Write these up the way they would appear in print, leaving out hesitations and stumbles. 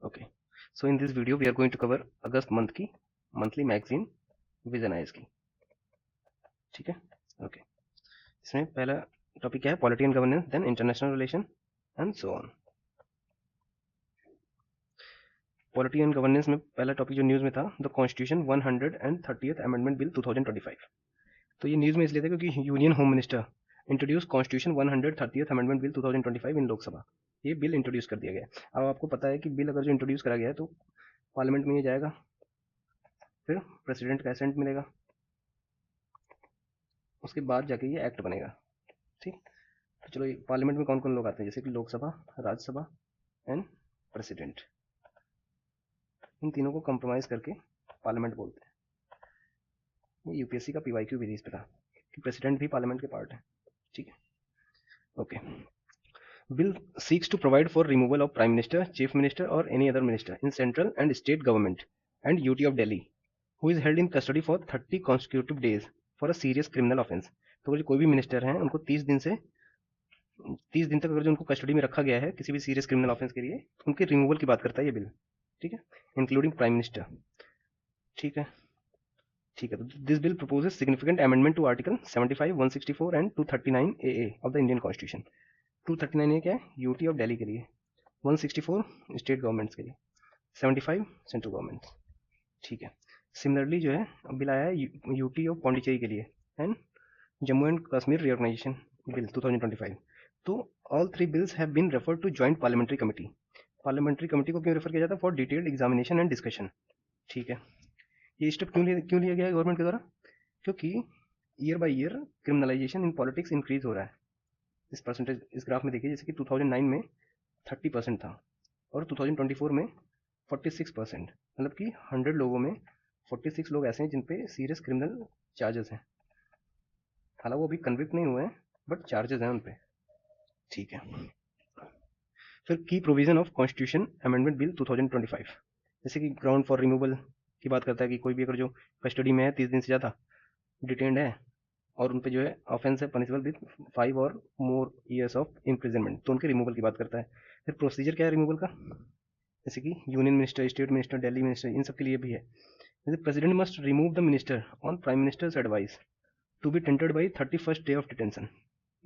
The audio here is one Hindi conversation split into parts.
Okay, so in this video we are going to cover August month की मंथली मैगजीन विजन आइज की। ठीक है, ओके। इसमें पहला टॉपिक क्या है? Polity and governance, then international relation and so on. Polity and governance में पहला टॉपिक जो न्यूज़ में था, the constitution 130th amendment bill 2025। तो ये न्यूज़ में इसलिए था क्योंकि union home minister introduce constitution 130th amendment bill 2025 इन लोकसभा। ये बिल इंट्रोड्यूस कर दिया गया है। अब आपको पता है कि बिल अगर जो इंट्रोड्यूस करा गया है तो पार्लियामेंट में ये जाएगा, फिर प्रेसिडेंट का असेंट मिलेगा, उसके बाद जाके ये एक्ट बनेगा। ठीक, तो चलो पार्लियामेंट में कौन कौन लोग आते हैं, जैसे कि लोकसभा, राज्यसभा एंड प्रेसिडेंट। इन तीनों को कंप्रोमाइज करके पार्लियामेंट बोलते हैं। ये यूपीएससी का पीवाईक्यू भी इस पे था कि प्रेसिडेंट भी पार्लियामेंट के पार्ट है। ठीक है, okay. Bill seeks to provide for removal of prime minister, chief minister और any other minister in central and state government and UT of Delhi who is held in custody for 30 consecutive days for a serious criminal offence. तो जो कोई भी मिनिस्टर हैं उनको 30 दिन तक अगर जो उनको कस्टडी में रखा गया है किसी भी सीरियस क्रिमिनल ऑफेंस के लिए, तो उनके रिमूवल की बात करता है ये बिल। ठीक है, इंक्लूडिंग प्राइम मिनिस्टर। ठीक है, ठीक है। तो this bill proposes significant amendment to article 75, 164 and 239 A of the Indian constitution. 239 A क्या है? यूटी ऑफ दिल्ली के लिए, 164 स्टेट गवर्नमेंट्स के लिए, 75 सेंट्रल गवर्नमेंट। ठीक है, सिमिलरली जो है बिल आया है यूटी ऑफ पौंडीचेरी के लिए and Jammu and Kashmir reorganisation bill 2025। तो all three bills have been referred to joint parliamentary committee. Parliamentary committee को क्यों रेफर किया जाता है? For detailed examination and discussion. ठीक है, ये स्टेप क्यों लिया गया है गवर्नमेंट के द्वारा? क्योंकि year by year criminalisation in politics increase हो रहा है। इस परसेंटेज इस ग्राफ में देखिए, जैसे कि 2009 में 30% था और 2024 में 46%। मतलब कि 100 लोगों में 46 लोग ऐसे हैं जिन पे सीरियस क्रिमिनल चार्जेस हैं। हालांकि वो अभी कन्विक्ट नहीं हुए हैं, बट चार्जेस हैं उन पे। ठीक है, फिर की provision of constitution amendment bill 2025, जैसे कि ग्राउंड फॉर रिमूवल की बात करता है कि कोई भी अगर जो कस्टडी में है 30 दिन से ज़्यादा डिटेन्ड है और उन पे जो है ऑफेंस है पनिशेबल विद 5 और मोर ईयर्स ऑफ इम्प्रिजनमेंट, तो उनके रिमूवल की बात करता है। फिर प्रोसीजर क्या है रिमूवल का? जैसे कि union minister, state minister, Delhi minister, इन सब के लिए भी है। जैसे president must remove the minister on prime minister's advice to be tendered by 31st day of detention,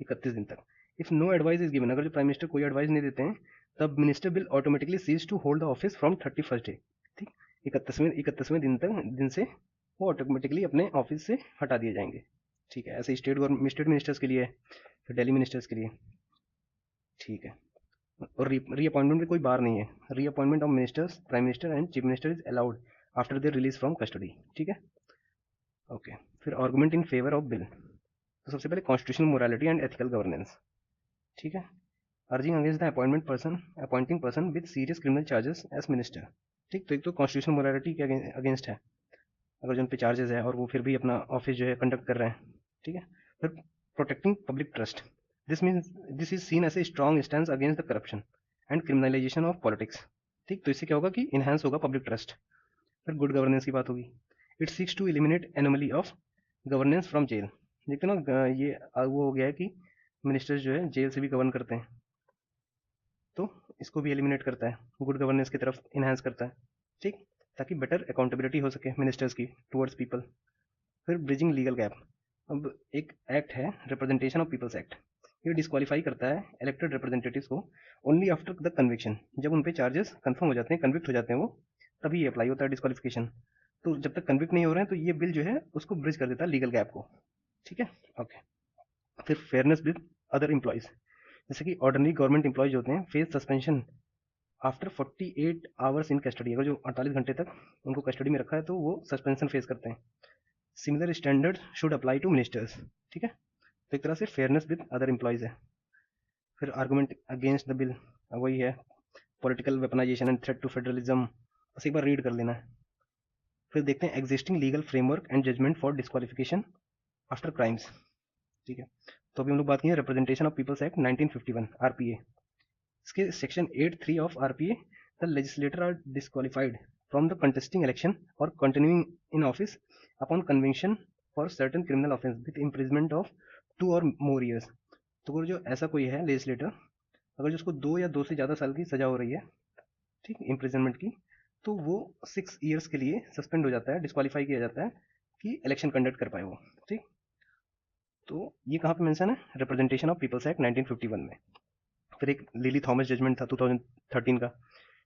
31 दिन तक। If no advice is given, अगर जो प्राइम मिनिस्टर कोई एडवाइस नहीं देते हैं, तब minister will automatically cease to hold the office from 31st day. ठीक, 31वें दिन से वो ऑटोमेटिकली अपने ऑफिस से हटा दिए जाएंगे। ठीक है, ऐसे स्टेट मिनिस्टर्स के लिए है, फिर दिल्ली मिनिस्टर्स के लिए। ठीक है, और रीअपॉइंटमेंट में कोई बार नहीं है। Reappointment of ministers, prime minister and chief minister is allowed after their release from custody. ठीक है, ओके। फिर argument in favour of bill, तो सबसे पहले constitutional morality and ethical governance. ठीक है, urging against the appointing person with serious criminal charges as minister. ठीक, तो एक तो कॉन्स्टिट्यूशनल मोरालिटी के अगेंस्ट है, अगर जो उन पे चार्जेस है और वो फिर भी अपना ऑफिस जो है कंडक्ट कर रहे हैं। ठीक है, फिर protecting public trust, this is seen as a strong stand against the corruption and criminalisation of politics. ठीक, तो इससे क्या होगा कि इनहेंस होगा पब्लिक ट्रस्ट। फिर गुड गवर्नेंस की बात होगी, it seeks to eliminate anomaly of governance from jail. देखते ना ये वो हो गया है कि मिनिस्टर्स जो है जेल से भी गवर्न करते हैं, तो इसको भी एलिमिनेट करता है, गुड गवर्नेंस की तरफ इनहेंस करता है। ठीक, ताकि बेटर अकाउंटेबिलिटी हो सके मिनिस्टर्स की टुवर्ड्स पीपल। फिर ब्रिजिंग लीगल गैप, अब एक एक्ट है रिप्रेजेंटेशन ऑफ पीपल्स एक्ट, ये डिस्क्वालीफाई करता है इलेक्टेड रिप्रेजेंटेटिव्स को ओनली आफ्टर द कन्विक्शन। जब उन पे चार्जेस कंफर्म हो जाते हैं, कन्विक्ट हो जाते हैं वो, तभी ये अप्लाई होता है डिस्क्वालिफिकेशन। तो जब तक कन्विक्ट नहीं हो रहे हैं तो ये बिल जो है उसको ब्रिज कर देता है लीगल गैप को। ठीक है, ओके। फिर फेयरनेस विद अदर एम्प्लॉयज, जैसे कि ऑर्डिनरी गवर्नमेंट एम्प्लॉयज होते हैं face suspension after 48 hours in custody. अगर जो 48 घंटे तक उनको कस्टडी में रखा है तो वो सस्पेंशन फेस करते हैं। Similar standard should apply to ministers. ठीक है, तो एक तरह से फेयरनेस विद अदर एम्प्लॉयज है। फिर आर्गूमेंट अगेंस्ट द बिल वही है, political weaponisation and threat to federalism, बस एक बार रीड कर लेना है। फिर देखते हैं existing legal framework and judgment for disqualification after crimes. ठीक है, तो अभी हम लोग बात किए representation of peoples act 1951 RPA. इसके section 8(3) of RPA, the legislator are disqualified from the contesting election और continuing in office upon conviction for certain criminal offence with imprisonment of 2 और मोर ईयर्स। तो अगर जो ऐसा कोई है लेजिस्लेटर, अगर जो उसको 2 या 2 से ज़्यादा साल की सजा हो रही है, ठीक, इम्प्रिजनमेंट की, तो वो 6 ईयर्स के लिए सस्पेंड हो जाता है, डिस्क्वालीफाई किया जाता है कि इलेक्शन कंडक्ट कर पाए वो। ठीक, तो ये कहाँ पे मेंशन है? रिप्रेजेंटेशन ऑफ पीपल्स एक्ट 1951 में। फिर एक लिली थॉमस जजमेंट था 2013 का,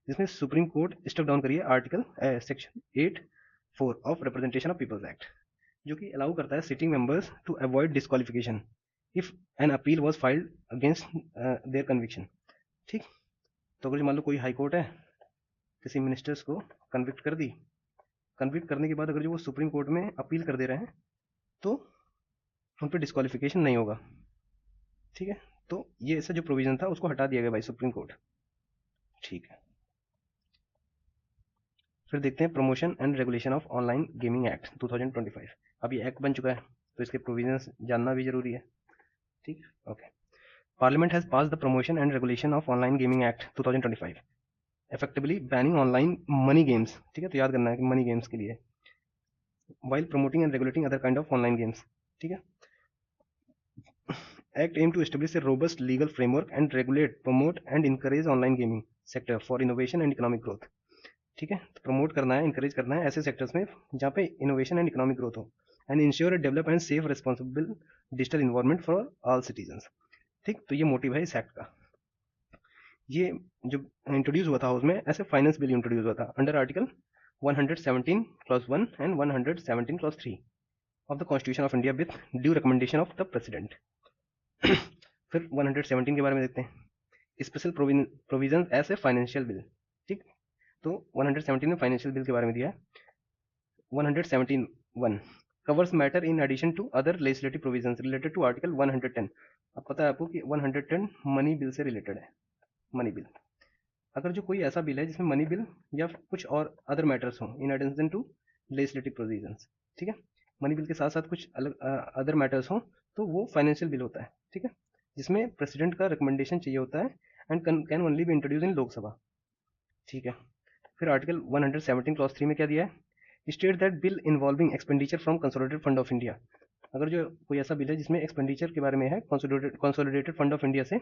जिसमें सुप्रीम कोर्ट स्टेप डाउन करिए article section 8(4) of representation of peoples act, जो कि अलाउ करता है sitting members to avoid disqualification if an appeal was filed against their conviction. ठीक, तो अगर मान लो कोई हाई कोर्ट है, किसी मिनिस्टर्स को कन्विक्ट कर दी, कन्विक्ट करने के बाद अगर जो वो सुप्रीम कोर्ट में अपील कर दे रहे हैं, तो उन पर डिस्क्वालिफिकेशन नहीं होगा। ठीक है, तो ये ऐसा जो प्रोविजन था उसको हटा दिया गया भाई सुप्रीम कोर्ट। ठीक है, फिर देखते हैं promotion and regulation of online gaming act 2025। अब ये एक्ट बन चुका है, तो इसके प्रोविजंस जानना भी जरूरी है। ठीक, okay. Parliament has pass the promotion and regulation of online gaming act 2025, effectively banning online money games. ठीक है, तो याद करना है कि मनी गेम्स के लिए, while promoting and regulating other kind of online games. ठीक है, Act aim to establish a robust legal framework and regulate, promote and encourage online gaming sector for innovation and economic growth। ठीक है, तो प्रमोट करना है, इंकरेज करना है ऐसे सेक्टर्स में जहाँ पे इनोवेशन एंड इकोनॉमिक ग्रोथ हो, and ensure develop and safe responsible digital environment for all citizens. ठीक, तो ये मोटिव है इस एक्ट का। ये जो इंट्रोड्यूस हुआ था हाउस में ऐसे फाइनेंस बिल इंट्रोड्यूस हुआ था under article 117 clause 1 and 117 clause 3 of the constitution of India with due recommendation of the president. फिर 117 के बारे में देखते हैं, special provision as a financial bill. ठीक, तो 117 में फाइनेंशियल बिल के बारे में दिया है। 117(1) covers matter in addition to other legislative provisions related to article 110। अब पता है आपको कि 110 मनी बिल से रिलेटेड है। मनी बिल, अगर जो कोई ऐसा बिल है जिसमें मनी बिल या कुछ और अदर मैटर्स हो in addition to legislative provisions, ठीक है, मनी बिल के साथ साथ कुछ अलग अदर मैटर्स हो, तो वो फाइनेंशियल बिल होता है। ठीक है, जिसमें प्रेसिडेंट का रिकमेंडेशन चाहिए होता है and can only be introduce इन लोकसभा। ठीक है, फिर आर्टिकल 117 क्लॉज 3 में क्या दिया है? State that bill involving expenditure from consolidated fund of India. अगर जो कोई ऐसा बिल है जिसमें एक्सपेंडिचर के बारे में है कंसोलिडेटेड फंड ऑफ इंडिया से,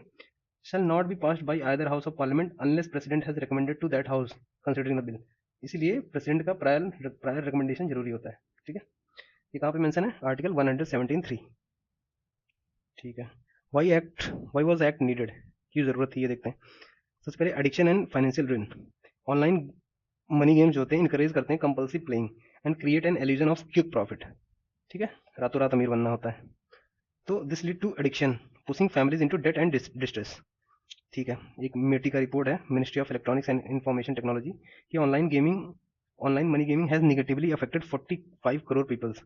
shall not be passed by either house of parliament unless president has recommended to that house considering the bill। इसीलिए प्रेसिडेंट का प्रायर रिकमेंडेशन जरूरी होता है। ठीक है, ये कहाँ पे मेंशन है? आर्टिकल 117(3)। ठीक है, वाई वाज एक्ट नीडेड, क्यों जरूरत थी ये देखते हैं। सबसे पहले addiction and financial ruin. Online money games जो होते हैं इनकरेज करते हैं compulsive playing and create an illusion of quick profit. ठीक है, रातों रात अमीर बनना होता है, तो this lead to addiction pushing families into debt and distress. ठीक है, एक मेटी का रिपोर्ट है ministry of electronics and information technology कि online money gaming has negatively affected 45 crore peoples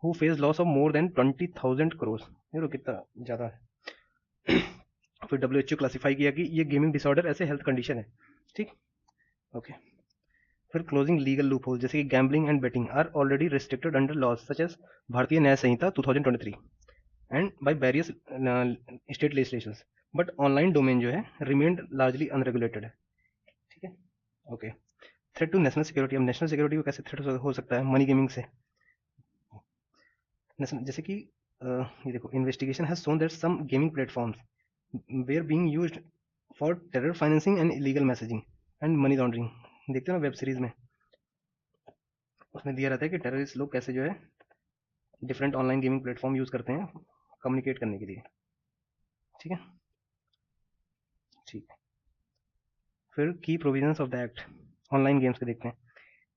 who face loss of more than 20,000 crore. ये कितना ज़्यादा है। फिर WHO क्लासीफाई किया कि ये गेमिंग डिसऑर्डर ऐसे हेल्थ कंडीशन है। ठीक, ओके। फिर क्लोजिंग लीगल लूप होल, जैसे कि gambling and betting are already restricted under laws such as Bharatiya Nyaya Sanhita 2023 and by various state legislations, but online domain जो है रिमेन्ड लार्जली अनरेगुलेटेड है। ठीक है, okay. Threat to national security, अब नेशनल सिक्योरिटी को कैसे थ्रेट हो सकता है मनी गेमिंग से? जैसे कि ये देखो, investigation has shown that some gaming platforms were being used for terror financing and illegal messaging and money laundering. देखते हो ना वेब सीरीज में, उसमें दिया रहता है कि टेररिस्ट लोग कैसे जो है different online gaming platform use करते हैं कम्युनिकेट करने के लिए। ठीक है, ठीक है। फिर की provisions of the act, online games के देखते हैं।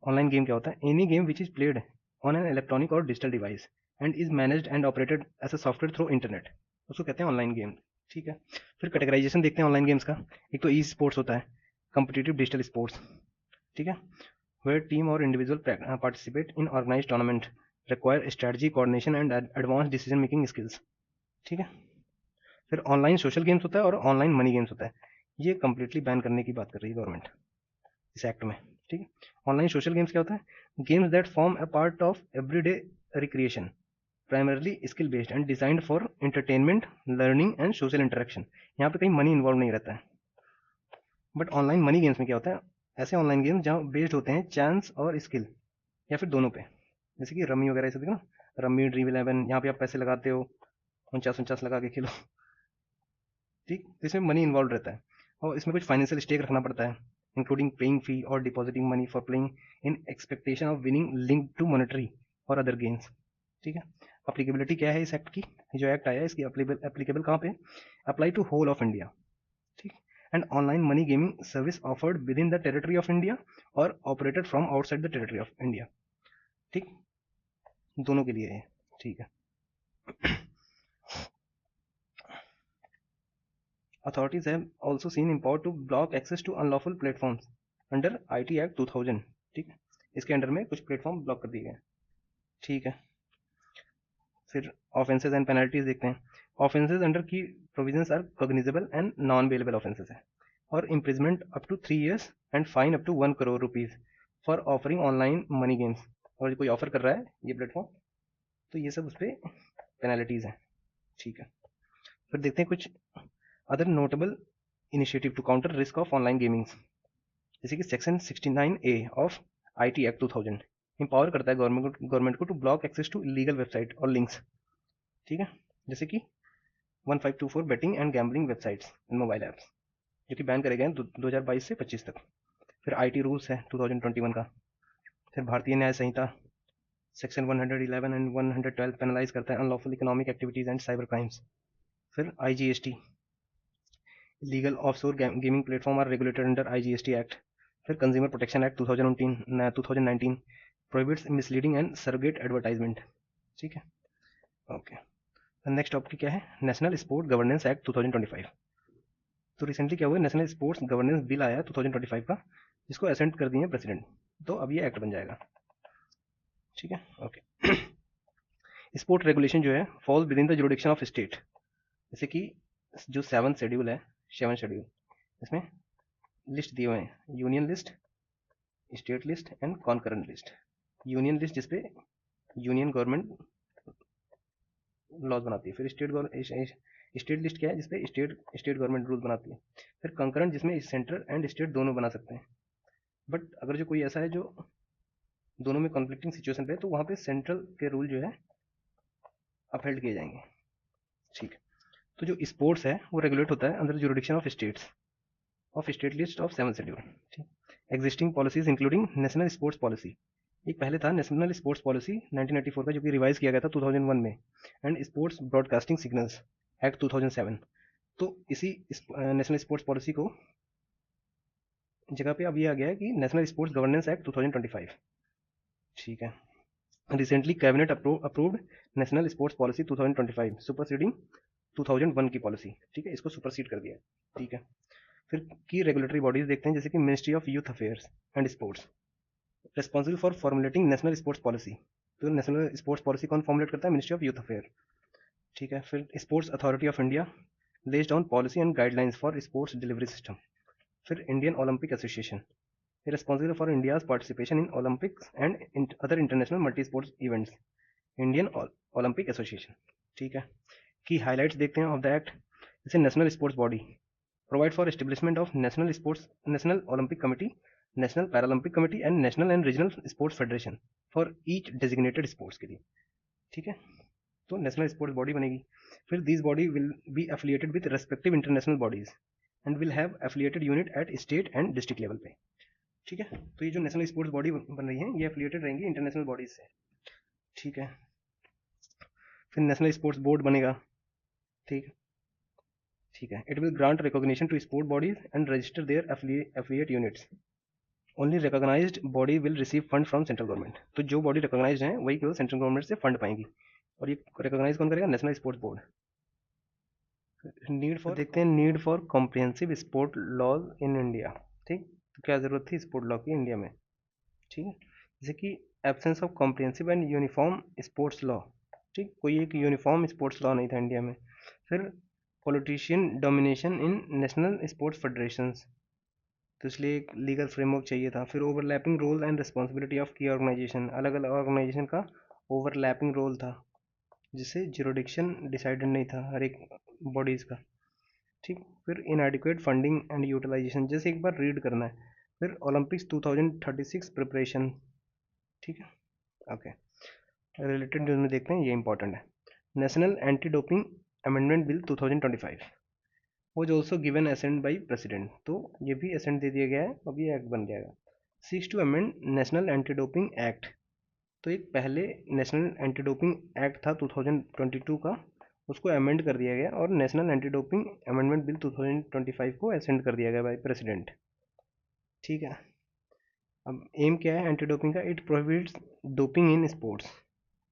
ऑनलाइन गेम क्या होता है? Any game which is played on an electronic और digital device and is managed and operated as a software through internet, उसको कहते हैं ऑनलाइन गेम। ठीक है, फिर कैटेगराइजेशन देखते हैं ऑनलाइन गेम्स का। एक तो ई स्पोर्ट्स होता है, कम्पिटिटिव डिजिटल स्पोर्ट्स। ठीक है, where team or individual participate in organized tournament require strategy coordination and advanced decision making skills। ठीक है, फिर ऑनलाइन सोशल गेम्स होता है और ऑनलाइन मनी गेम्स होता है। ये कंप्लीटली बैन करने की बात कर रही है गवर्नमेंट इस एक्ट में। ठीक है, ऑनलाइन सोशल गेम्स क्या होता है? Games that form a part of everyday recreation primarily skill based and designed for entertainment learning and social interaction. यहाँ पे कहीं मनी इन्वॉल्व नहीं रहता है। बट ऑनलाइन मनी गेम्स में क्या होता है? ऐसे ऑनलाइन गेम्स जहाँ बेस्ड होते हैं चांस और स्किल या फिर दोनों पे, जैसे कि रमी वगैरह, ऐसे देखो ना, रमी ड्रीम 11, यहाँ पे आप पैसे लगाते हो 49 लगा के खेलो। ठीक, तो इसमें मनी इन्वॉल्व रहता है और इसमें कुछ फाइनेंशियल स्टेक रखना पड़ता है। इंक्लूडिंग पेइंग फी और depositing money for playing in expectation of winning link to monetary और अदर गेम्स। ठीक है, अप्लीकेबिलिटी क्या है इस एक्ट की, जो एक्ट आया है इसकी अप्लीकेबल कहाँ पे, apply to whole of India. ठीक, and online money gaming service offered within the territory of India और operated from outside the territory of India. ठीक, दोनों के लिए है। ठीक है, authorities have also seen import to block access to unlawful platforms under IT Act 2000। ठीक है, इसके अंडर में कुछ प्लेटफॉर्म ब्लॉक कर दिए गए। ठीक है, फिर ऑफेंसेज एंड पेनल्टीज देखते हैं। Offences under key provisions are cognizable and non bailable offences है, और imprisonment up to 3 years and fine up to 1 crore rupees for offering online money games. और कोई ऑफर कर रहा है ये प्लेटफॉर्म तो ये सब उस पर पेनल्टीज हैं। ठीक है, फिर देखते हैं कुछ other notable initiative to counter risk of online gamings, जैसे कि section 69A of IT act 2000 empower करता है गवर्नमेंट को to block access to illegal website और लिंक्स। ठीक है, जैसे कि 1524 betting and gambling websites and mobile apps, जो कि बैन करे गए हैं 2022 से 25 तक। फिर IT रूल्स है 2021 का। फिर भारतीय न्याय संहिता सेक्शन 111 एंड 112 पेनलाइज करता है unlawful economic activities and cyber crimes. फिर IGST legal offshore gaming platform are regulated under IGST act. फिर consumer protection act 2019 prohibits misleading and surrogate advertisement. ठीक है, ओके। नेक्स्ट टॉपिक क्या है, नेशनल स्पोर्ट गवर्नेंस एक्ट 2025। तो रिसेंटली क्या हुआ, नेशनल स्पोर्ट्स गवर्नेंस बिल आया 2025 का, जिसको असेंट कर दिए प्रेसिडेंट, तो अब ये एक्ट बन जाएगा। ठीक है, ओके। स्पोर्ट रेगुलेशन जो है fall with in the jurisdiction of state, जैसे कि जो 7th शेड्यूल है, 7th शेड्यूल, इसमें लिस्ट दिए हुए हैं, union list, state list and concurrent list. Union list जिसपे यूनियन गवर्नमेंट लॉज बनाती है, फिर स्टेट लिस्ट क्या है जिसपे स्टेट गवर्नमेंट रूल बनाती है, फिर कंकरेंट जिसमें सेंट्रल एंड स्टेट दोनों बना सकते हैं। बट अगर जो कोई ऐसा है जो दोनों में कॉन्फ्लिक्टिंग सिचुएशन पे है तो वहाँ पे सेंट्रल के रूल जो है अपहेल्ड किए जाएंगे। ठीक, तो जो स्पोर्ट्स है वो रेगुलेट होता है under jurisdiction of states of state list of 7th schedule. ठीक, existing policies including national sports policy, एक पहले था नेशनल स्पोर्ट्स पॉलिसी 1984 का, जो कि रिवाइज किया गया था 2001 में, and sports broadcasting signals act 2007। तो इसी नेशनल स्पोर्ट्स पॉलिसी को जगह पे अब ये आ गया है कि नेशनल स्पोर्ट्स गवर्नेंस एक्ट 2025। ठीक है, recently cabinet approved national sports policy 2025 superseding 2001 की पॉलिसी। ठीक है, इसको सुपरसीड कर दिया। ठीक है, फिर की रेगुलेटरी बॉडीज देखते हैं, जैसे कि ministry of youth affairs and sports, responsible for formulating national sports policy. तो नेशनल स्पोर्ट्स पॉलिसी कौन फॉर्मुलेट करता है, मिनिस्ट्री ऑफ यूथ अफेयर। ठीक है, फिर sports authority of India based on policy and guidelines for sports delivery system. फिर Indian Olympic association responsible for India's participation in Olympics and other international multi sports events, Indian Olympic association. ठीक है, की हाईलाइट्स देखते हैं ऑफ द एक्ट, जैसे national sports body provide for establishment of national Olympic committee, national Paralympic committee and national and regional sports federation for each designated sports के लिए। ठीक है, तो नेशनल स्पोर्ट्स बॉडी बनेगी। फिर this body will be affiliated with respective international bodies and will have affiliated unit at state and district level पे। ठीक है, तो ये जो नेशनल स्पोर्ट्स बॉडी बन रही है ये एफिलिएटेड रहेंगी इंटरनेशनल बॉडीज से। ठीक है, फिर नेशनल स्पोर्ट्स बोर्ड बनेगा। ठीक, ठीक है, it will grant recognition to sport bodies and register their affiliate units. Only recognised body will receive fund from central government, तो जो बॉडी रिकॉग्नाइज्ड है वही केवल सेंट्रल गवर्नमेंट से फंड पाएंगी, और ये रिकॉग्नाइज कौन करेगा, national sports board. Need for देखते हैं, need for comprehensive sport laws in India. ठीक, तो क्या जरूरत थी स्पोर्ट लॉ की इंडिया में। ठीक है, जैसे कि absence of comprehensive and uniform sports law. ठीक, कोई एक यूनिफॉर्म स्पोर्ट्स लॉ नहीं था इंडिया में। फिर politician domination in national sports federations, तो इसलिए एक लीगल फ्रेमवर्क चाहिए था। फिर overlapping role and responsibility of key organisation, अलग अलग ऑर्गेनाइजेशन का ओवरलैपिंग रोल था, जिससे जुरिडिक्शन डिसाइडेड नहीं था हर एक बॉडीज़ का। ठीक, फिर इनएडिक्वेट फंडिंग एंड यूटिलाइजेशन, जैसे एक बार रीड करना है। फिर ओलंपिक्स 2036 प्रिपरेशन। ठीक है, ओके। रिलेटेड न्यूज़ में देखते हैं, ये इंपॉर्टेंट है। National anti doping amendment bill 2025, was also given assent by president, तो ये भी assent दे दिया गया है, अब ये एक्ट बन जाएगा. Seeks to amend National Anti-Doping Act. तो एक पहले नेशनल एंटी डोपिंग एक्ट था 2022 का, उसको अमेंड कर दिया गया और national anti doping amendment bill 2025 को असेंड कर दिया गया बाय प्रेसिडेंट. ठीक है. अब एम क्या है एंटी डोपिंग का? It prohibits doping in sports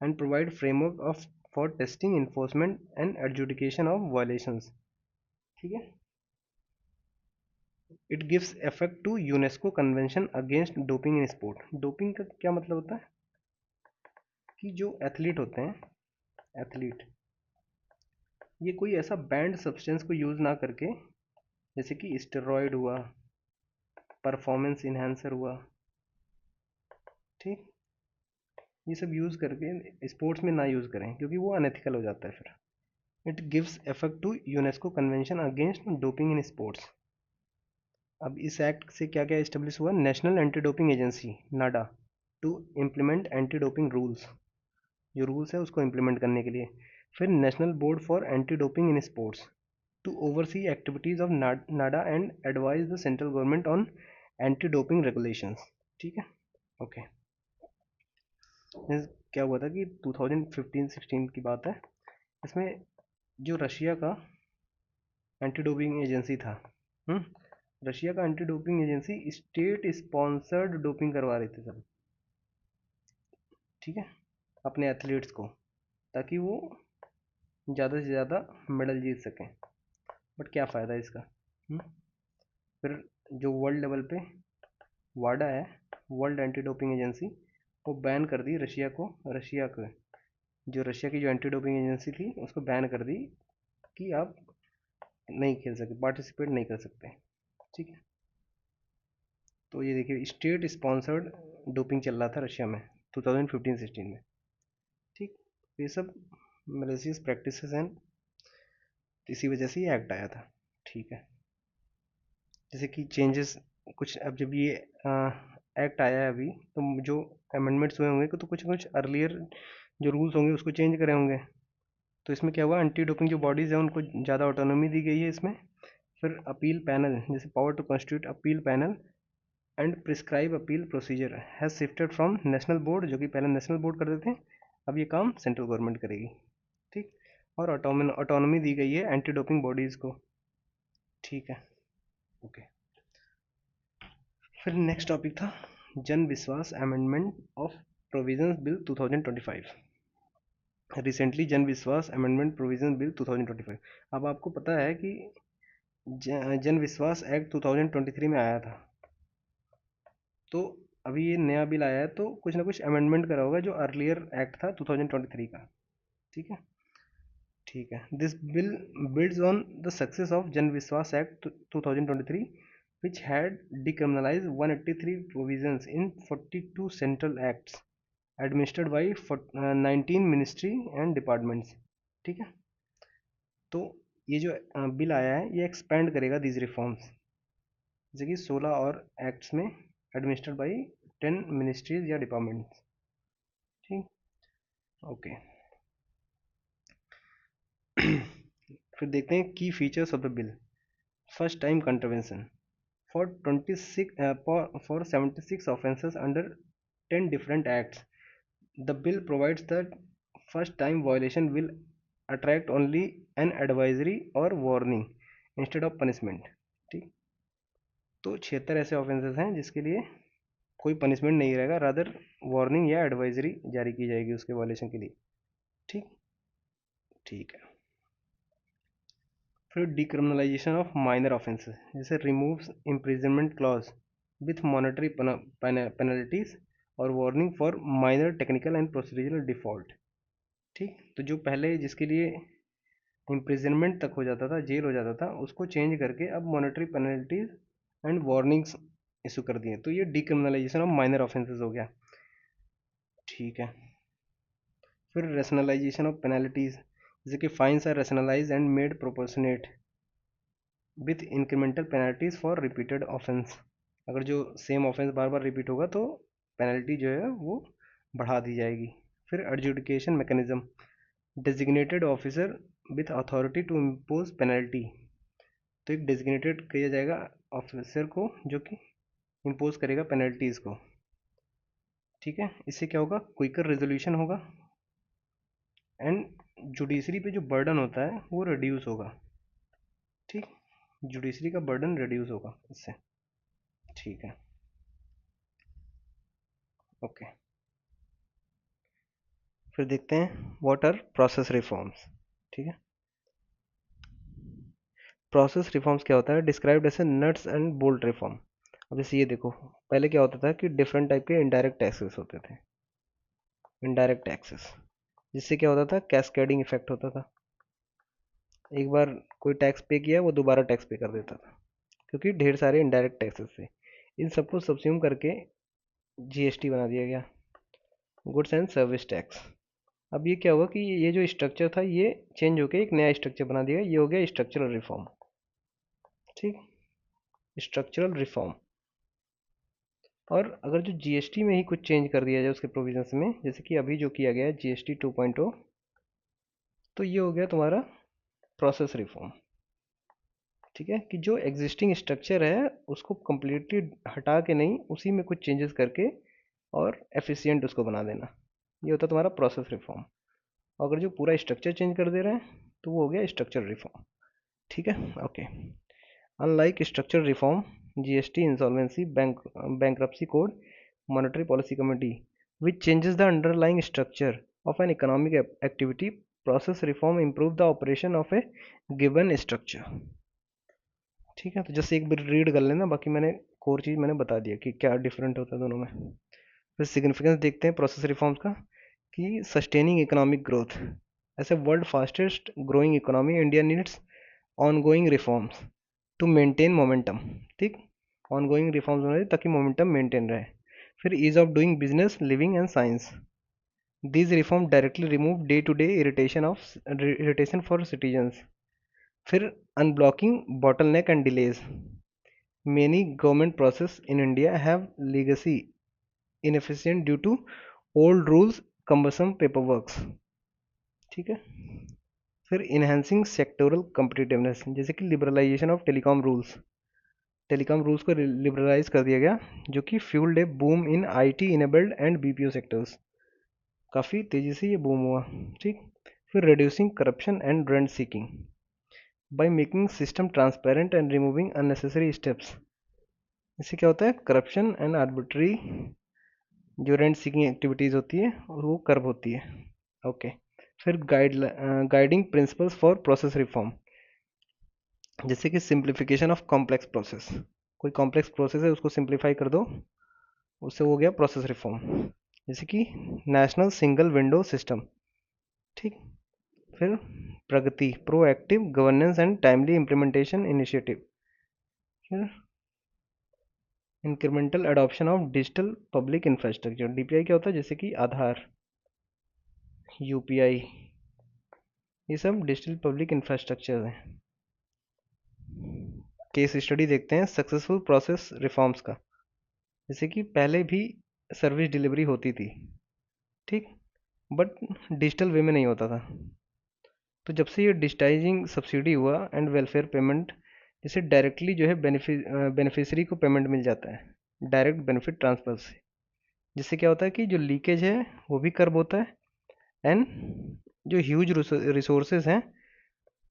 and provide framework of for testing enforcement and adjudication of violations. ठीक है. It gives effect to UNESCO convention against doping in sport. Doping का क्या मतलब होता है कि जो एथलीट होते हैं, एथलीट ये कोई ऐसा बैंड सब्सटेंस को यूज़ ना करके, जैसे कि स्टेरॉयड हुआ, परफॉर्मेंस इन्हांसर हुआ, ठीक, ये सब यूज़ करके स्पोर्ट्स में ना यूज़ करें क्योंकि वो अनएथिकल हो जाता है फिर. It gives effect to UNESCO convention against doping in sports. अब इस एक्ट से क्या क्या इस्टेब्लिश हुआ? National anti doping agency NADA to implement anti doping rules, जो रूल्स है उसको इम्प्लीमेंट करने के लिए. फिर national board for anti doping in sports to oversee activities of NADA and advise the central government on anti doping regulations. ठीक है. ओके. क्या हुआ था कि 2015-16 की बात है, इसमें जो रशिया का एंटी डोपिंग एजेंसी था, रशिया का anti doping agency state sponsored doping करवा रहे थे सब. ठीक है. अपने एथलीट्स को, ताकि वो ज़्यादा से ज़्यादा मेडल जीत सकें. बट क्या फ़ायदा इसका? फिर जो वर्ल्ड लेवल पे वाडा है, वर्ल्ड एंटी डोपिंग एजेंसी, वो बैन कर दी रशिया को. जो रशिया की जो एंटी डोपिंग एजेंसी थी उसको बैन कर दी कि आप नहीं खेल सकते, पार्टिसिपेट नहीं कर सकते. ठीक है. तो ये देखिए स्टेट स्पॉन्सर्ड डोपिंग चल रहा था रशिया में 2015-16 में. ठीक. ये सब मलेशियस प्रैक्टिसेस हैं, इसी वजह से ये एक्ट आया था. ठीक है. जैसे कि चेंजेस कुछ, अब जब ये एक्ट आया है अभी, तो जो अमेंडमेंट्स हुए होंगे तो कुछ कुछ अर्लियर जो रूल्स होंगे उसको चेंज करे होंगे. तो इसमें क्या हुआ, एंटी डोपिंग जो बॉडीज़ हैं उनको ज़्यादा ऑटोनॉमी दी गई है इसमें. फिर अपील पैनल, जैसे power to constitute appeal panel and prescribe appeal procedure has shifted from national board, जो कि पहले नेशनल बोर्ड करते थे, अब ये काम सेंट्रल गवर्नमेंट करेगी. ठीक. और ऑटोनॉमी दी गई है एंटी डोपिंग बॉडीज़ को. ठीक है. ओके. फिर नेक्स्ट टॉपिक था जन विश्वास amendment of provisions bill 2025. Recently जन विश्वास अमेंडमेंट प्रोविजन बिल 2025. अब आपको पता है कि जन विश्वास एक्ट 2023 में आया था, तो अभी ये नया बिल आया है तो कुछ ना कुछ अमेंडमेंट करा होगा जो अर्लियर एक्ट था 2023 का. ठीक है. ठीक है. This bill builds on the success of जन विश्वास act 2023 which had decriminalized 183 provisions in 42 central acts administered by 19 ministry and departments. ठीक है. तो ये जो बिल आया है ये एक्सपेंड करेगा दीज रिफॉर्म्स, जैसे कि 16 और एक्ट्स में एडमिनिस्टर्ड बाय 10 मिनिस्ट्रीज या डिपार्टमेंट्स. ठीक. ओके. फिर देखते हैं की features of the bill. First time contravention for 26 for 76 offenses under 10 different acts. The bill provides that first time violation will attract only an advisory or warning instead of punishment. ठीक. तो 76 ऐसे ऑफेंसेस हैं जिसके लिए कोई पनिशमेंट नहीं रहेगा, रादर वार्निंग या एडवाइजरी जारी की जाएगी उसके वायलेशन के लिए. ठीक. ठीक है. फिर डिक्रिमिनलाइजेशन ऑफ माइनर ऑफेंसेस, जैसे removes imprisonment clause with monetary penalties और warning for minor technical and procedural default. ठीक. तो जो पहले जिसके लिए इम्प्रिजनमेंट तक हो जाता था, जेल हो जाता था, उसको चेंज करके अब monetary penalties and warnings issue कर दिए. तो ये डिक्रिमिनलाइजेशन ऑफ माइनर ऑफेंसेस हो गया. ठीक है. फिर रेशनलाइजेशन ऑफ पेनल्टीज, जैसे कि fines are rationalise and made proportionate with incremental penalties for repeated offence. अगर जो सेम ऑफेंस बार बार रिपीट होगा तो पेनल्टी जो है वो बढ़ा दी जाएगी. फिर adjudication mechanism, designated officer with authority to impose penalty तो एक डेजिग्नेटेड किया जाएगा ऑफिसर को जो कि इम्पोज करेगा पेनल्टीज़ को। ठीक है, इससे क्या होगा, क्विकर रेजोल्यूशन होगा एंड जुडिशरी पे जो बर्डन होता है वो रिड्यूस होगा। ठीक, जुडिशरी का बर्डन रिड्यूस होगा इससे। ठीक है, ओके। फिर देखते हैं व्हाट आर प्रोसेस रिफॉर्म्स। ठीक है, प्रोसेस रिफॉर्म्स क्या होता है, described as nuts and bolt reform. अब जैसे ये देखो, पहले क्या होता था कि डिफरेंट टाइप के इनडायरेक्ट टैक्सेस होते थे, इनडायरेक्ट टैक्सेस, जिससे क्या होता था, कैस्केडिंग इफेक्ट होता था। एक बार कोई टैक्स पे किया वो दोबारा टैक्स पे कर देता था, क्योंकि ढेर सारे इनडायरेक्ट टैक्सेस थे। इन सबको सब्स्यूम करके जीएसटी बना दिया गया, गुड्स एंड सर्विस टैक्स। अब ये क्या हुआ कि ये जो स्ट्रक्चर था ये चेंज होकर एक नया स्ट्रक्चर बना दिया, ये हो गया स्ट्रक्चरल रिफॉर्म। ठीक, स्ट्रक्चरल रिफॉर्म। और अगर जो जीएसटी में ही कुछ चेंज कर दिया जाए उसके प्रोविजंस में, जैसे कि अभी जो किया गया है जीएसटी 2.0, तो ये हो गया तुम्हारा प्रोसेस रिफॉर्म। ठीक है, कि जो एग्जिस्टिंग स्ट्रक्चर है उसको कम्प्लीटली हटा के नहीं, उसी में कुछ चेंजेस करके और एफिशिएंट उसको बना देना, ये होता है तुम्हारा प्रोसेस रिफॉर्म। अगर जो पूरा स्ट्रक्चर चेंज कर दे रहे हैं तो वो हो गया स्ट्रक्चर रिफॉर्म। ठीक है, okay. Unlike structure reform, GST, insolvency, bankruptcy code, monetary policy committee, which changes the underlying structure of an economic activity, process reform improve the operation of a given structure। ठीक है, तो जैसे एक बार रीड कर लेना, बाकी मैंने कोर चीज़ मैंने बता दिया कि क्या डिफरेंट होता है दोनों में। फिर सिग्निफिकेंस देखते हैं प्रोसेस रिफॉर्म्स का, कि सस्टेनिंग इकोनॉमिक ग्रोथ, ऐसे world fastest growing economy, India needs ongoing reforms to maintain momentum. ठीक, ऑनगोइंग रिफॉर्म्स होने ताकि मोमेंटम मेंटेन रहे। फिर ease of doing business, living and science, these reform directly remove day to day irritation for citizens। फिर unblocking bottleneck and delays, many government process in India have legacy inefficient due to old rules, cumbersome paperwork। ठीक है, फिर इन्हेंसिंग सेक्टोरल कम्पिटिटिवनेस, जैसे कि liberalisation of telecom rules, telecom rules को लिबरलाइज कर दिया गया, जो कि fuelled a boom in IT enabled and BPO sectors, काफ़ी तेज़ी से ये बूम हुआ। ठीक, फिर reducing corruption and rent seeking by making system transparent and removing unnecessary steps. इससे क्या होता है, करप्शन एंड आर्बिट्री जो रेंट सीकिंग एक्टिविटीज़ होती है वो कर्व होती है। ओके, फिर guiding principles for process reform, जैसे कि सिंप्लीफिकेशन ऑफ कॉम्प्लेक्स प्रोसेस, कोई कॉम्प्लेक्स प्रोसेस है उसको सिंप्लीफाई कर दो, उससे हो गया प्रोसेस रिफॉर्म। जैसे कि नेशनल सिंगल विंडो सिस्टम। ठीक, फिर Pragati, proactive governance and timely implementation initiative. फिर incremental adoption of digital public infrastructure, DPI क्या होता है, जैसे कि आधार, यूपीआई, ये सब डिजिटल पब्लिक इंफ्रास्ट्रक्चर हैं। केस स्टडी देखते हैं सक्सेसफुल प्रोसेस रिफॉर्म्स का, जैसे कि पहले भी सर्विस डिलीवरी होती थी, ठीक, बट डिजिटल वे में नहीं होता था। तो जब से ये डिजिटाइजिंग सब्सिडी हुआ एंड वेलफेयर पेमेंट, जैसे डायरेक्टली जो है बेनिफिशरी को पेमेंट मिल जाता है डायरेक्ट बेनिफिट ट्रांसफर से, जिससे क्या होता है कि जो लीकेज है वो भी कर्ब होता है एंड जो ह्यूज रिसोर्सेज हैं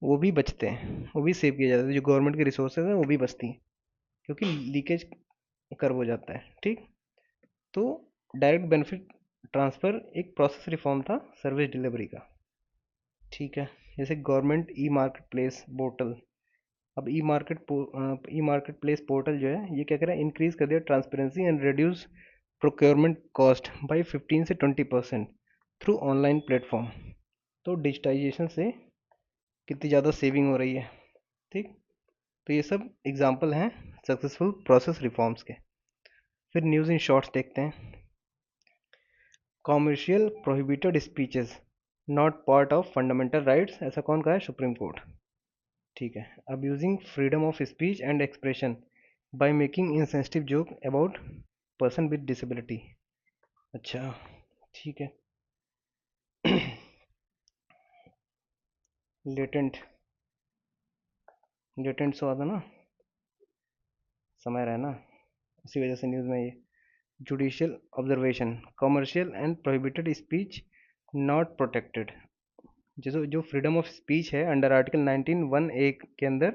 वो भी बचते हैं, वो भी सेव किया जाता है, जो गवर्नमेंट के रिसोर्सेज हैं वो भी बचती हैं, क्योंकि लीकेज कर्ब हो जाता है। ठीक, तो डायरेक्ट बेनिफिट ट्रांसफ़र एक प्रोसेस रिफॉर्म था सर्विस डिलीवरी का। ठीक है, जैसे government e market place portal, अब ई मार्केट प्लेस पोर्टल जो है ये क्या करें, इंक्रीज कर दिया transparency and reduce procurement cost by 15 से 20% थ्रू ऑनलाइन प्लेटफॉर्म। तो डिजिटाइजेशन से कितनी ज़्यादा सेविंग हो रही है। ठीक, तो ये सब एग्जांपल हैं सक्सेसफुल प्रोसेस रिफॉर्म्स के। फिर न्यूज़ इन शॉर्ट्स देखते हैं। Commercial prohibited speeches not part of fundamental rights, ऐसा कौन कहा है, सुप्रीम कोर्ट। ठीक है, abusing freedom of speech and expression by making insensitive joke about person with disability. अच्छा, ठीक है। लेटेंट लेटेंट सो आता ना, समय रहना, उसी वजह से न्यूज़ में ये judicial observation, commercial and prohibited speech not protected. जैसे जो फ्रीडम ऑफ स्पीच है अंडर आर्टिकल 19(1)(a) के अंदर,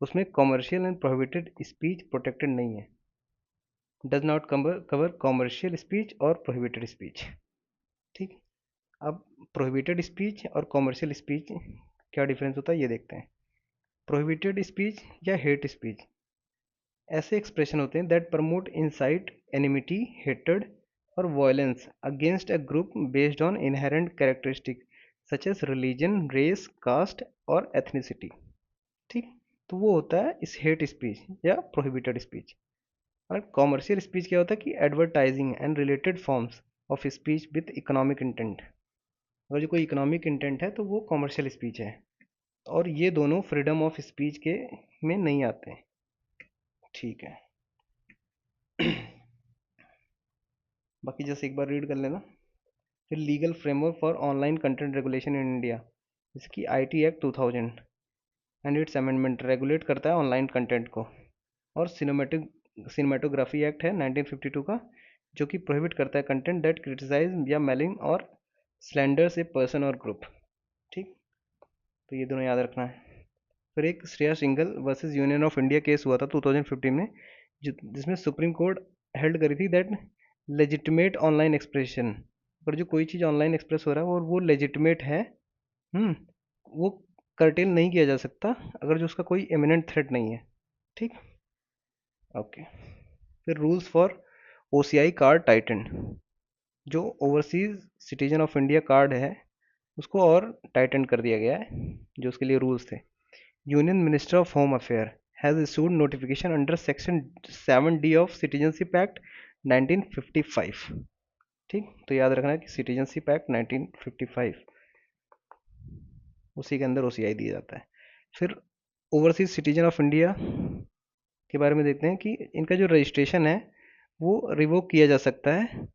उसमें commercial and prohibited speech protected नहीं है। Does not cover commercial speech और प्रोहिबिटेड स्पीच। ठीक, अब प्रोहिबिटेड स्पीच और कमर्शियल स्पीच क्या डिफरेंस होता है ये देखते हैं। प्रोहिबिटेड स्पीच या हेट स्पीच ऐसे एक्सप्रेशन होते हैं that promote incite enmity, hatred और violence against a group based on inherent characteristic such as religion, race, caste और एथनिसिटी। ठीक, तो वो होता है इस हेट स्पीच या प्रोहिबिटेड स्पीच। और कॉमर्शियल स्पीच क्या होता है कि advertising and related forms of speech with economic intent. अगर जो कोई इकोनॉमिक इंटेंट है तो वो कॉमर्शियल स्पीच है, और ये दोनों फ्रीडम ऑफ स्पीच के में नहीं आते हैं। ठीक है। बाकी जैसे एक बार रीड कर लेना। फिर legal framework for online content regulation in India, इसकी IT act 2000 and it's amendment regulate करता है ऑनलाइन कंटेंट को। और सिनेमाटोग्राफी एक्ट है 1952 का, जो कि प्रोहिबिट करता है कंटेंट दैट क्रिटिसाइज या मेलिंग और स्लैंडर्स ए पर्सन और ग्रुप। ठीक, तो ये दोनों याद रखना है। फिर एक Shreya Singhal versus union of India case हुआ था 2015 में, जिसमें सुप्रीम कोर्ट हेल्ड करी थी दैट लेजिटिमेट ऑनलाइन एक्सप्रेशन, अगर जो कोई चीज़ ऑनलाइन एक्सप्रेस हो रहा है और वो लेजिटिमेट है, वो कर्टेल नहीं किया जा सकता अगर जो उसका कोई इमिनेंट थ्रेट नहीं है। ठीक, ओके। फिर रूल्स फॉर OCI कार्ड टाइटन, जो overseas citizen of India card है उसको और टाइटन कर दिया गया है, जो उसके लिए रूल्स थे। Union minister of home affair has issued notification under section 7D of citizenship act 1955। ठीक, तो याद रखना है कि सिटीजनशिप एक्ट 1955 उसी के अंदर OCI दिया जाता है। फिर ओवरसीज सिटीजन ऑफ इंडिया के बारे में देखते हैं कि इनका जो रजिस्ट्रेशन है वो रिवोक किया जा सकता है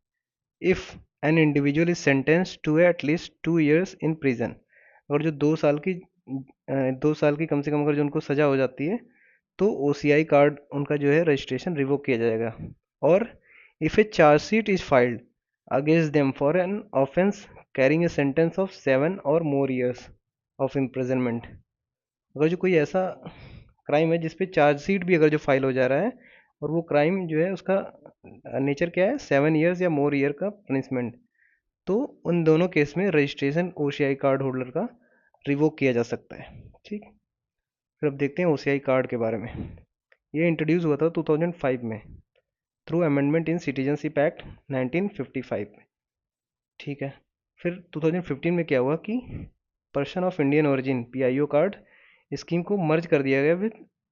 if an individual is sentence to at least 2 years in prison. अगर जो 2 साल की कम से कम अगर जो उनको सज़ा हो जाती है तो OCI कार्ड उनका जो है रजिस्ट्रेशन रिवोक किया जाएगा। और if A chargesheet is filed against them for an offence carrying a sentence of 7 or more years of imprisonment, अगर जो कोई ऐसा क्राइम है जिसपे चार्जशीट भी अगर जो फाइल हो जा रहा है और वो क्राइम जो है उसका नेचर क्या है 7 years या मोर ईयर का पनिशमेंट, तो उन दोनों केस में रजिस्ट्रेशन OCI कार्ड होल्डर का रिवोक किया जा सकता है। ठीक, फिर अब देखते हैं OCI कार्ड के बारे में। ये इंट्रोड्यूस हुआ था 2005 में through amendment in citizenship act 1955 में। ठीक है, फिर 2015 में क्या हुआ कि person of Indian origin PIO card scheme को मर्ज कर दिया गया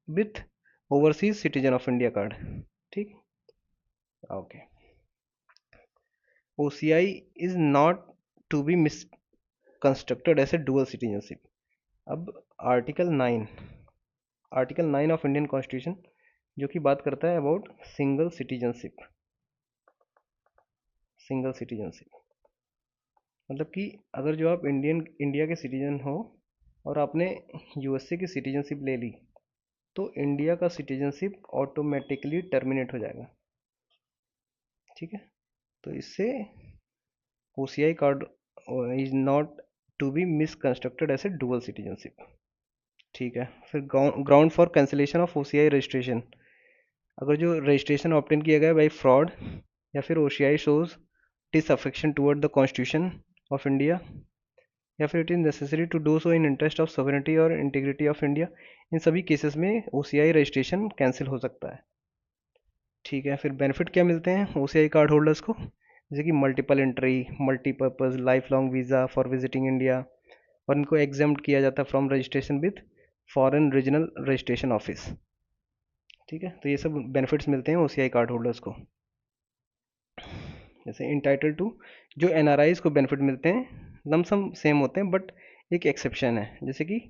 with overseas citizen of India card. ठीक, okay. OCI is not to be misconstructed as a dual citizenship. अब आर्टिकल 9 ऑफ इंडियन कॉन्स्टिट्यूशन जो कि बात करता है अबाउट सिंगल सिटीजनशिप। मतलब कि अगर जो आप इंडिया के सिटीजन हो और आपने USA की सिटीजनशिप ले ली तो इंडिया का सिटीजनशिप ऑटोमेटिकली टर्मिनेट हो जाएगा। ठीक है, तो इससे OCI card is not to be misconstructed as a dual citizenship. ठीक है, फिर ground for cancellation of OCI registration, अगर जो रजिस्ट्रेशन ऑब्टेन किया गया बाई फ्रॉड या फिर OCI shows disaffection toward the constitution of India या फिर it is necessary to do so in interest of sovereignty और इंटीग्रिटी ऑफ इंडिया, इन सभी केसेस में OCI रजिस्ट्रेशन कैंसिल हो सकता है। ठीक है, फिर बेनिफिट क्या मिलते हैं OCI कार्ड होल्डर्स को, जैसे कि multiple entry, multipurpose life long visa for visiting India, और इनको एग्जाम्प्ट किया जाता है from registration with foreign regional registration office. ठीक है, तो ये सब बेनिफिट्स मिलते हैं OCI कार्ड होल्डर्स को। जैसे इंटाइटल टू, जो NRIs को बेनिफिट मिलते हैं लमसम सेम होते हैं, बट एक एक्सेप्शन है, जैसे कि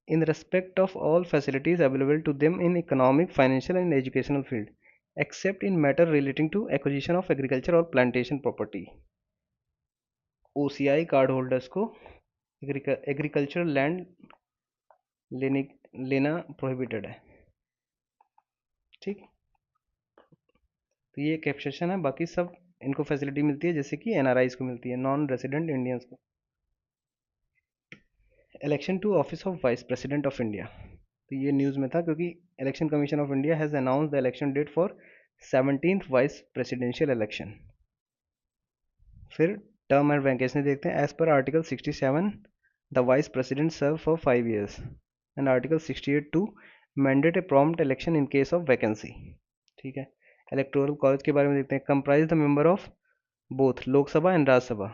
in respect of all facilities available to them in economic, financial and educational field except in matter relating to acquisition of agriculture और plantation property. OCI card holders को एग्रीकल्चरल लैंड लेने लेना प्रोहिबिटेड है, ठीक। तो ये एक एक्सेप्शन है, बाकी सब इनको फैसिलिटी मिलती है जैसे कि एनआरआईज को मिलती है, नॉन रेजिडेंट इंडियंस को। Election to office of vice president of India, तो ये न्यूज़ में था क्योंकि election commission of India has announce the election date for 17th vice presidential election. फिर टर्म एंड वैकेंसी देखते हैं। As per article 67 the vice president serve for 5 years and article 68 to mandate a prompt election in case of vacancy, ठीक है। इलेक्टोरल कॉलेज के बारे में देखते हैं। Comprise the member of both Lok Sabha and Rajya Sabha,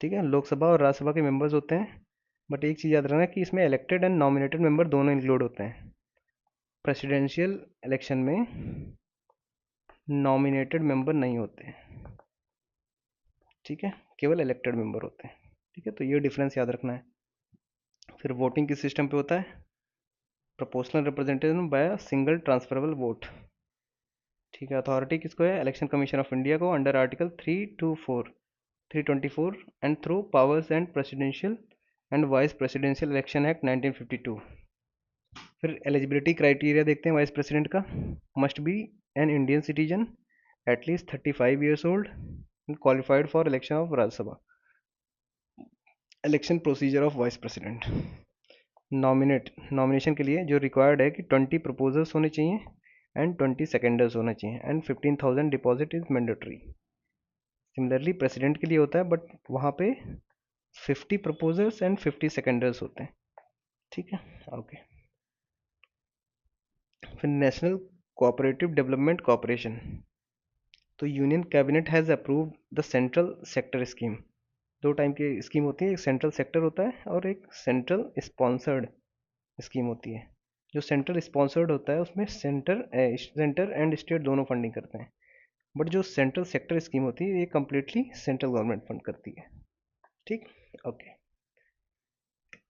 ठीक है। लोकसभा और राज्यसभा के मेंबर्स होते हैं, बट एक चीज़ याद रखना कि इसमें इलेक्टेड एंड नॉमिनेटेड मेंबर दोनों इंक्लूड होते हैं। प्रेसिडेंशियल इलेक्शन में नॉमिनेटेड मेंबर नहीं होते, ठीक है, केवल इलेक्टेड मेंबर होते हैं, ठीक है। तो ये डिफरेंस याद रखना है। फिर वोटिंग किस सिस्टम पे होता है? Proportional representation by single transferable vote, ठीक है। अथॉरिटी किसको है? इलेक्शन कमीशन ऑफ इंडिया को, under article 324 and through powers and presidential and vice presidential election act 1952। फिर एलिजिबिलिटी क्राइटेरिया देखते हैं वाइस प्रेसिडेंट का। Must be an Indian citizen at least 35 years old and qualified for election of Rajya Sabha. Election procedure of vice president. Nomination के लिए जो रिक्वायर्ड है कि 20 प्रपोजल्स होने चाहिए एंड 20 सेकेंडर्स होने चाहिए and 15,000 deposit is mandatory. Similarly president के लिए होता है, बट वहाँ पे 50 प्रपोजल्स एंड 50 सेकेंडर्स होते हैं, ठीक है। ओके। फिर नेशनल कोऑपरेटिव डेवलपमेंट कॉरपोरेशन, तो union cabinet has approve the central sector scheme. दो टाइम की स्कीम होती है, एक सेंट्रल सेक्टर होता है और एक सेंट्रल स्पॉन्सर्ड स्कीम होती है। जो सेंट्रल स्पॉन्सर्ड होता है उसमें सेंटर एंड स्टेट दोनों फंडिंग करते हैं, बट जो सेंट्रल सेक्टर स्कीम होती है ये कम्प्लीटली सेंट्रल गवर्नमेंट फंड करती है, ठीक। ओके।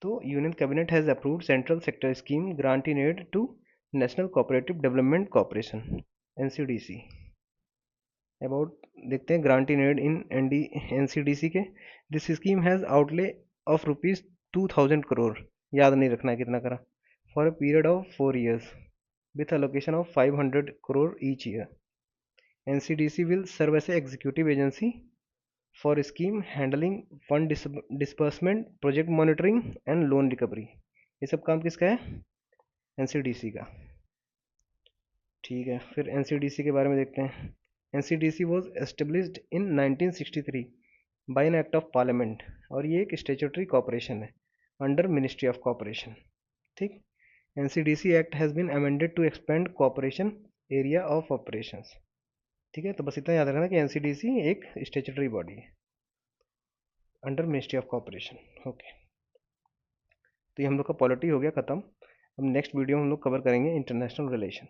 तो union cabinet has approved central sector scheme grant in aid to national cooperative development corporation NCDC. About देखते हैं grant in aid in NCDC के। This scheme has outlay of ₹2000 crore, याद नहीं रखना है कितना करा, for a period of 4 years with allocation of 500 crore each year. NCDC will serve as an executive agency for scheme handling fund disbursement, project monitoring and loan recovery। ये सब काम किसका है? NCDC का, ठीक है। फिर NCDC के बारे में देखते हैं। NCDC was established in 1963 by an act of parliament और ये एक स्टेचुटरी कॉर्पोरेशन है अंडर मिनिस्ट्री ऑफ कॉर्पोरेशन, ठीक। NCDC act has been amended to expand corporation area of operations, ठीक है। तो बस इतना याद रखना कि NCDC एक स्टेचुटरी बॉडी है under ministry of corporation, okay. तो ये हम लोग का पॉलिटी हो गया ख़त्म। अब नेक्स्ट वीडियो हम लोग कवर करेंगे इंटरनेशनल रिलेशन।